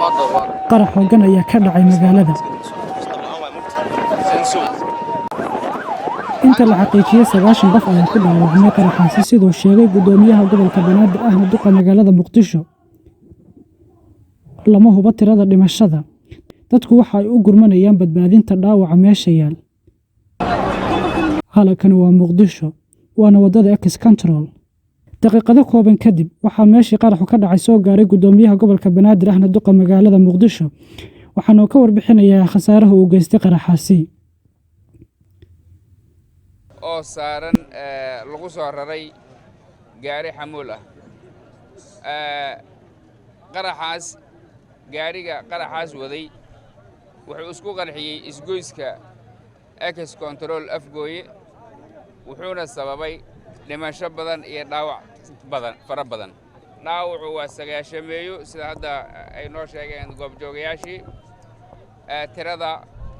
qarax hoggan ayaa ka dhacay magaalada. inta la xaqiijiyay 90 qof ayaa ku dhaawacmay qaraxaasi sidoo sheegay gudoomiyaha gobolka Banaadir Ahmed Duqa magaalada Muqdisho. lama hubo tirada dhimashada. dadku waxa ay u gurmanayaan badbaadinta dhaawaca meesha yaal. halkan waa Muqdisho waana wadada X Control. daqiiqado kooban kadib waxaa meeshii qaraxu ka dhacay soo gaaray gudoomiyaha gobolka Banaadir Ahmed Duqa magaalada Muqdisho waxaana ka warbixinayaa khasaaraha uu geystay qaraxaasi oo saaran lagu soo raray gaari xamuul ah gaariga qaraxaas waday wuxuu isku qarxiyay isgoyska X Control afgooye wuxuuna sababay dhimasho badan iyo dhaawac fara badan. dhaawacu waa 9 sida hadda ay noo sheegeen goobjoogayaashii. tirada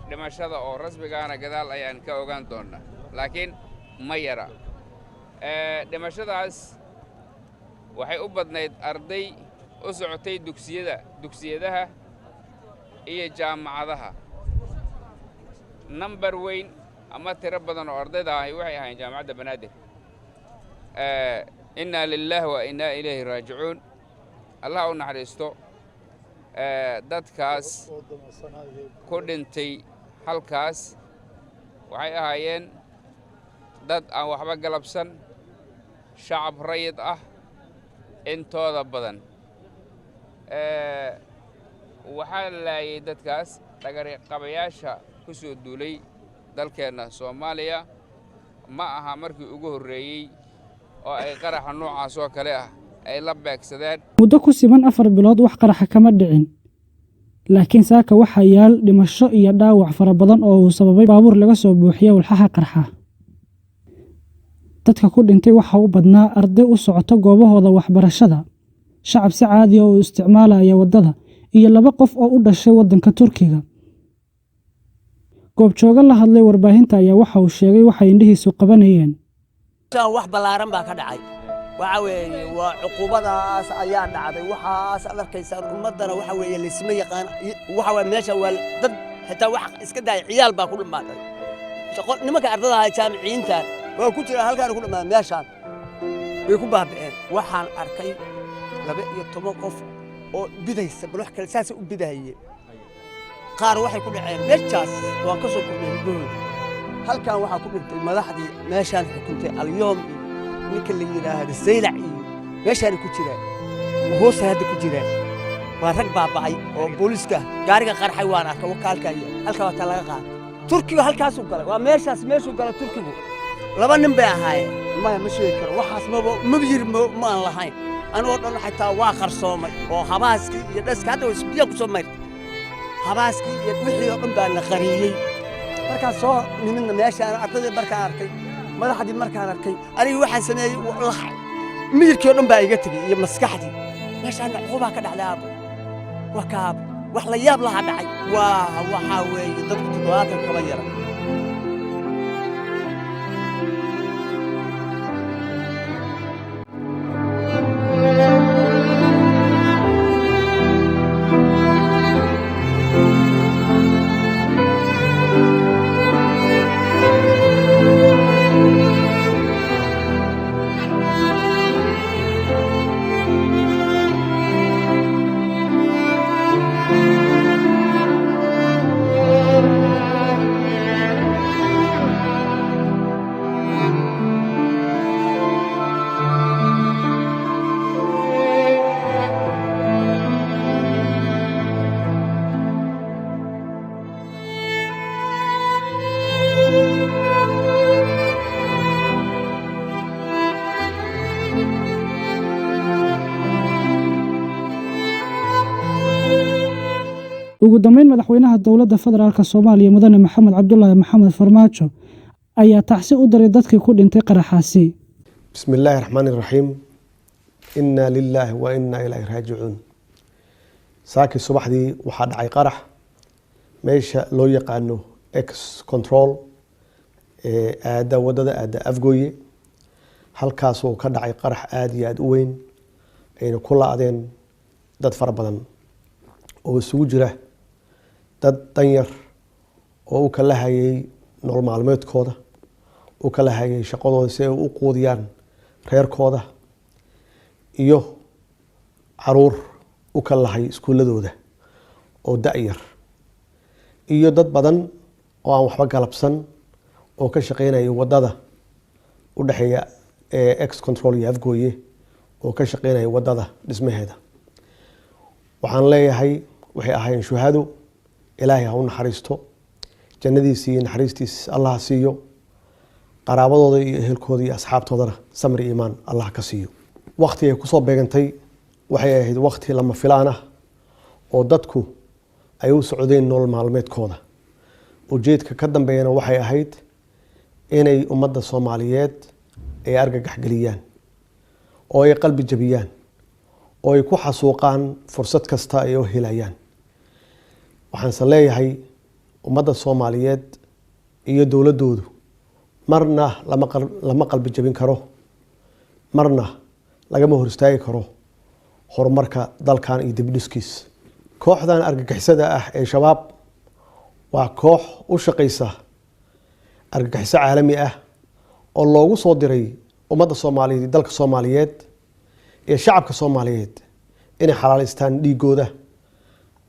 dhimashada oo rasmigaana gadaal ayaan ka ogaan doonaa laakiin ma yara. dhimashadaas waxay u badnayd arday u socotay dugsiyadaha iyo jaamacadaha. number weyn ama tiro badan oo ardayda ah waxay ahaayeen jaamacadda Banaadir. inna lillahi wa inna ilayhi raaji'uun. allah u naxariisto dadkaas ku dhintay halkaas waxay ahaayeen dad aan waxba galabsan shacab rayid ah intooda badan. waxaa laayay dadkaas dhagarqabayaasha ku soo duulay dalkeena Soomaaliya ma aha markii ugu horeeyay oo ay qaraxa noocaas oo kale ah ay la beegsadeen. muddo ku siman 4 bilood wax qaraxa kama dhicin laakiin saaka waxa yaal dhimasho iyo dhaawac fara badan oo uu sababay baabuur laga soo buuxiyay walxaha qarxa. dadka ku dhintay waxa uu badnaa arday u socota goobahooda waxbarashada shacab si caadi ah oo isticmaalaya wadada iyo 2 qof oo u dhashay wadanka Turkiga. goobjooga la hadlay warbaahinta ayaa waxa uu sheegay waxa indhihiisu qabanayeen. wax balaaran baa ka dhacay waxa weeye waa cuqubadaas ayaa dhacday waxaas adarkaysan ummadana waxa weeye lisma yaqaan waxa waa meesha waa dad xitaa wax iska daay ciyaal baa ku dhimaaday nimanka ardada ah jaamiciinta waa ku jira halkaan ku dhimaa meeshaan way ku baabaceen. waxaan arkay 12 qof oo bidaysa bal wax kale saas u bidahayay qaar waxay ku dhaceen meeshaas waan ka soo kordhay guud. halkaan waxa ku dhintay madaxdii meeshaan xukuntay alyoom ninka la yiraahdo Saylac iyo meeshaan ku jira hoos hadda ku jira waa rag baabacay oo booliska gaariga qarxay waan arkay wakaalka iyo halka wata laga qaad. Turkiga halkaas u galay waa meeshaas meeshuu galay Turkigu 2 nin bay ahaayeen ma sheegi karo waxaas ma yir ma aan lahayn anoo dhan xitaa waa qarsoomay oo habaaskii iyo dhaska hadda isbiya ku soo maray habaaskii iyo wixii oo dhan baa la qariyay. markaas soo nimina meeshaan ardayda markaan arkay madaxdii markaan arkay aniga waxaan sameeyay miyirkii oo dhan baa iga tagay iyo maskaxdii meeshaan cuquba ka dhacday wakaab wax la yaab laha dhacay waxa weeye dadku toddobaatan kaba yara. ugu dambeyn madaxweynaha dawladda federaalka Soomaaliya mudane Maxamed Cabdullaahi Maxamed Farmaajo ayaa taxsi u diray dadkii ku dhintay qaraxaasi. bismillaahir rahmaanir rahiim inna lillahi wa inna ilayhi raaji'uun. saaki subaxdii waxa dhacay qarax meesha loo yaqaano X Control aada wadada aada afgooye halkaas oo ka dhacay qarax aad iyo aad u weyn ayna ku laadeen dad fara badan oo isugu jira dad danyar oo u kala hayay nolol maalmeedkooda u kala hayay shaqadooda si ay u quudiyaan reerkooda iyo caruur u kala hay iskuuladooda oo da'yar iyo dad badan oo aan waxba galabsan oo ka shaqeynaya wadada u dhaxeeya ex control iyo afgooye oo ka shaqeynaya wadada dhismaheeda waxaan leeyahay waxay ahaayeen shuhado ilaahay ha u naxariisto jannadiisa iyo naxariistiisa allah siiyo qaraabadooda iyo ehelkooda iyo asxaabtoodana samir iyo iimaan allah ka siiyo waqti ay ku soo beegantay waxay ahayd waqti lama filaan ah oo dadku ay u socdeen nolol maalmeedkooda ujeedka ka dambeeyana waxay ahayd inay ummadda Soomaaliyeed ay argagax galiyaan oo ay qalbi jabiyaan oo ay ku xasuuqaan fursad kasta ay u helayaan waxaan leeyahay ummadda Soomaaliyeed iyo dawladoodu marna lama qalbi jabin karo marna lagama hor istaagi karo horumarka dalkan iyo dib u dhiskiis kooxdan argagixisada ah ee shabaab waa koox u shaqeysa argagixiso caalami ah oo loogu soo diray ummadda Soomaaliyeed dalka Soomaaliyeed iyo shacabka Soomaaliyeed inay xalaaleystaan dhiigooda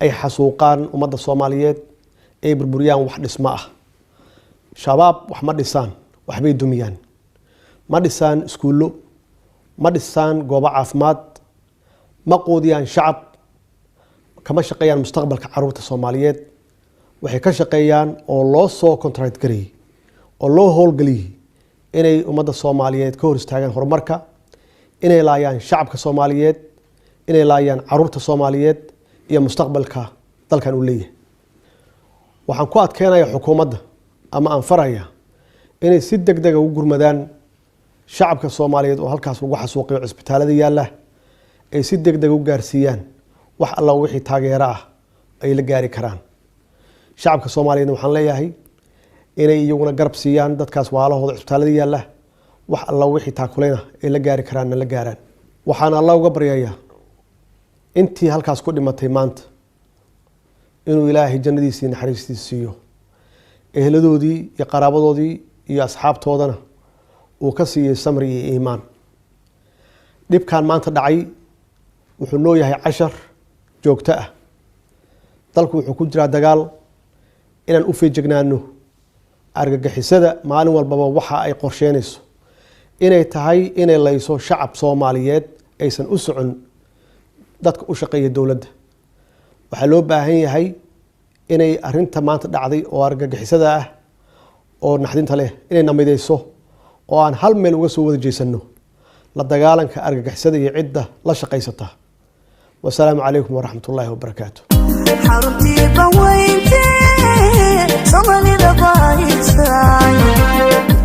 ay xasuuqaan ummadda Soomaaliyeed ay burburiyaan wax dhismo ah shabaab wax ma dhisaan waxbay dumiyaan ma dhisaan iskuulo ma dhisaan goobo caafimaad ma quudiyaan shacab kama shaqeeyaan mustaqbalka caruurta Soomaaliyeed waxay ka shaqeeyaan oo loo soo contract gareeyay oo loo howlgeliyay inay ummadda Soomaaliyeed ka hor istaagaan horumarka inay laayaan shacabka Soomaaliyeed inay laayaan caruurta Soomaaliyeed iyo mustaqbalka dalkan u leeyahay waxaan ku adkeenayaa xukuumadda ama aan farayaa inay si degdeg ah u gurmadaan shacabka Soomaaliyeed oo halkaas ugu xasuuqay cisbitaalada yaala ay si degdeg u gaarsiiyaan wax alla wixii taageero ah ay la gaari karaan shacabka Soomaaliyeed waxaan leeyahay inay iyaguna garab siiyaan dadkaas waalahooda cisbitaalada yaala wax alla wixii taakuleena ay la gaari karaan la gaaraan waxaan alla uga baryayaa intii halkaas ku dhimatay maanta inuu ilaahay jannadiisa iyo naxariistiisa siiyo eheladoodii iyo qaraabadoodii iyo asxaabtoodana uu ka siiyay samri iyo iimaan dhibkan maanta dhacay wuxuu noo yahay cashar joogto ah dalku wuxuu ku jiraa dagaal inaan u feejignaano argagixisada maalin walbaba waxa ay qorsheynayso inay tahay inay layso shacab Soomaaliyeed aysan u socon dadka u shaqeeya dawladda waxa loo baahan yahay inay arinta maanta dhacday oo argagixisada ah oo naxdinta leh inay namideyso oo aan hal meel uga soo wada jeesano la dagaalanka argagixisada iyo cidda la shaqeysata والسلام عليكم ورحمة الله وبركاته حرمتي بوينتي صمني لبايساي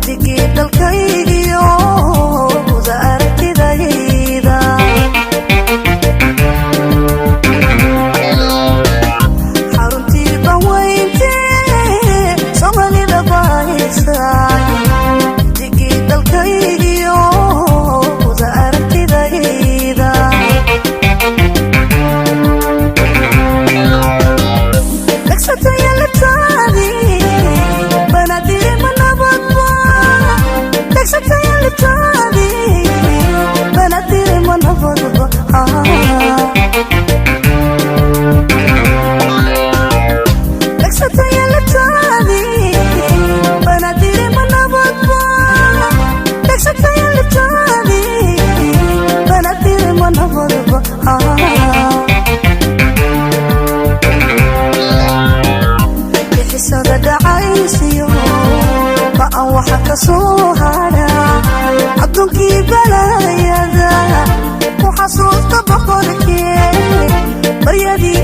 تجيب الكيديو وزارتي دايدا حرمتي بوينتي صمني لبايساي تجيب الكيديو وزارتي دايدا kasoo hara adduunkii balayada ku xasuusta boqorkii baryadii